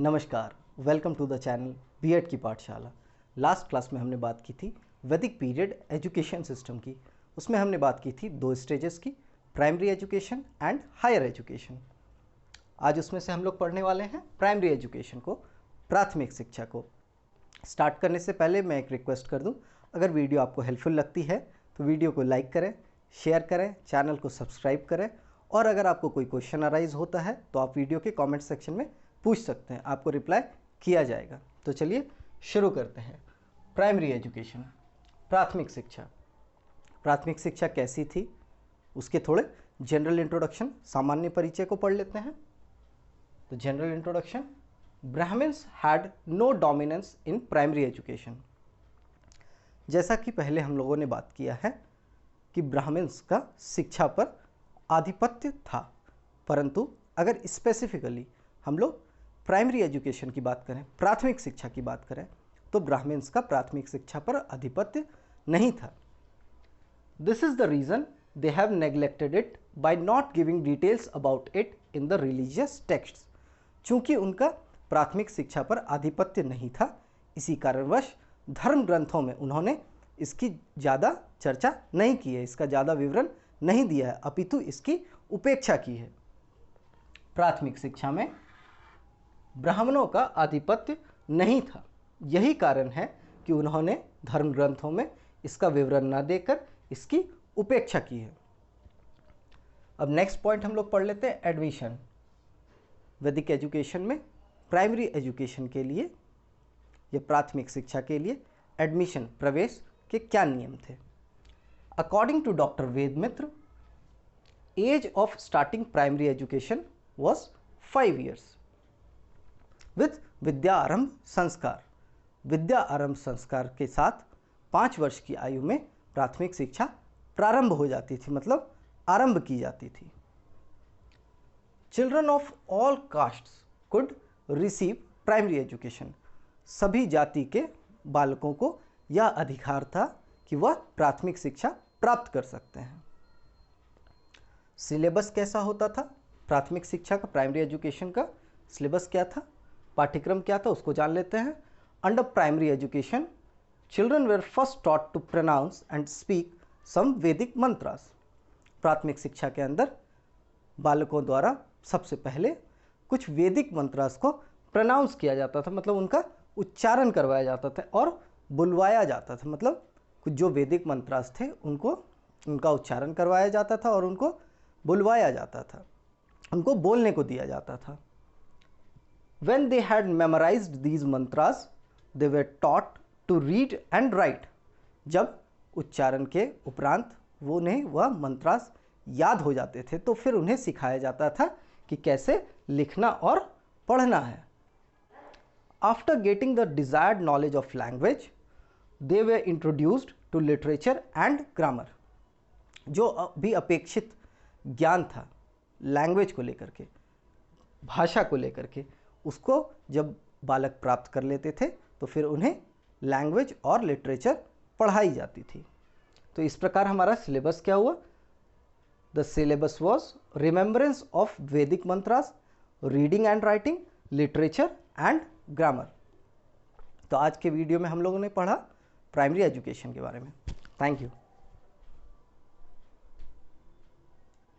नमस्कार, welcome to the channel BEd की पाठशाला। लास्ट क्लास में हमने बात की थी वैदिक पीरियड एजुकेशन सिस्टम की। उसमें हमने बात की थी दो स्टेजेस की, primary education and higher education. आज उसमें से हम लोग पढ़ने वाले हैं प्राइमरी एजुकेशन को, प्राथमिक शिक्षा को। स्टार्ट करने से पहले मैं एक रिक्वेस्ट कर दूं, अगर वीडियो आपको हेल्पफुल लगती है तो वीडियो को लाइक करें, शेयर करें, चैनल को सब्सक्राइब करें, और अगर आपको कोई क्वेश्चन अराइज होता है तो आप वीडियो के कमेंट सेक्शन में पूछ सकते हैं, आपको रिप्लाई किया जाएगा। तो चलिए शुरू करते हैं। प्राइमरी एजुकेशन, प्राथमिक शिक्षा। प्राथमिक शिक्षा कैसी थी उसके थोड़े जनरल इंट्रोडक्शन, सामान्य परिचय को पढ़ लेते हैं। तो general introduction, Brahmans had no dominance in primary education. जैसा कि पहले हम लोगों ने बात किया है कि ब्राह्मण्स का शिक्षा पर आधिपत्य था, परंतु अगर स्पेसिफिकली हम लोग प्राइमरी एजुकेशन की बात करें, प्राथमिक शिक्षा की बात करें, तो ब्राह्मण्स का प्राथमिक शिक्षा पर आधिपत्य नहीं था। This is the reason they have neglected it by not giving details about it in the religious texts. चूंकि उनका प्राथमिक शिक्षा पर आधिपत्य नहीं था, इसी कारणवश धर्म ग्रंथों में उन्होंने इसकी ज़्यादा चर्चा नहीं की है, इसका ज़्यादा विवरण नहीं दिया है, अपितु इसकी उपेक्षा की है। प्राथमिक शिक्षा में ब्राह्मणों का आधिपत्य नहीं था, यही कारण है कि उन्होंने धर्म ग्रंथों में इसका विवरण न देकर इसकी उपेक्षा की है। अब नेक्स्ट पॉइंट हम लोग पढ़ लेते हैं, एडमिशन। वैदिक एजुकेशन में प्राइमरी एजुकेशन के लिए या प्राथमिक शिक्षा के लिए एडमिशन, प्रवेश के क्या नियम थे। According to doctor Vedmitra, age of starting primary education was 5 years with Vidya Arambh Sanskar. विद्या आरंभ संस्कार के साथ 5 वर्ष की आयु में प्राथमिक शिक्षा प्रारंभ हो जाती थी, मतलब आरंभ की जाती थी। Children of all castes could receive primary education. सभी जाति के बालकों को यह अधिकार था कि वह प्राथमिक शिक्षा प्राप्त कर सकते हैं। सिलेबस कैसा होता था प्राथमिक शिक्षा का, प्राइमरी एजुकेशन का सिलेबस क्या था, पाठ्यक्रम क्या था, उसको जान लेते हैं। Under primary education, children were first taught to pronounce and speak some Vedic mantras. प्राथमिक शिक्षा के अंदर बालकों द्वारा सबसे पहले कुछ वैदिक मंत्रास को प्रोनाउंस किया जाता था, मतलब उनका उच्चारण करवाया जाता था और बुलवाया जाता था, मतलब कुछ जो वैदिक मंत्रास थे उनका उच्चारण करवाया जाता था और उनको बुलवाया जाता था, उनको बोलने को दिया जाता था। When they had memorized these mantras, they were taught to read and write. जब उच्चारण के उपरांत उन्हें वह मंत्रास याद हो जाते थे तो फिर उन्हें सिखाया जाता था कि कैसे लिखना और पढ़ना है। After getting the desired knowledge of language, they were introduced to literature and grammar. जो भी अपेक्षित ज्ञान था लैंग्वेज को लेकर के, भाषा को लेकर के, उसको जब बालक प्राप्त कर लेते थे तो फिर उन्हें लैंग्वेज और लिटरेचर पढ़ाई जाती थी। तो इस प्रकार हमारा सिलेबस क्या हुआ, the syllabus was remembrance of Vedic mantras, reading and writing, literature and grammar. तो आज के वीडियो में हम लोगों ने पढ़ा प्राइमरी एजुकेशन के बारे में। Thank you.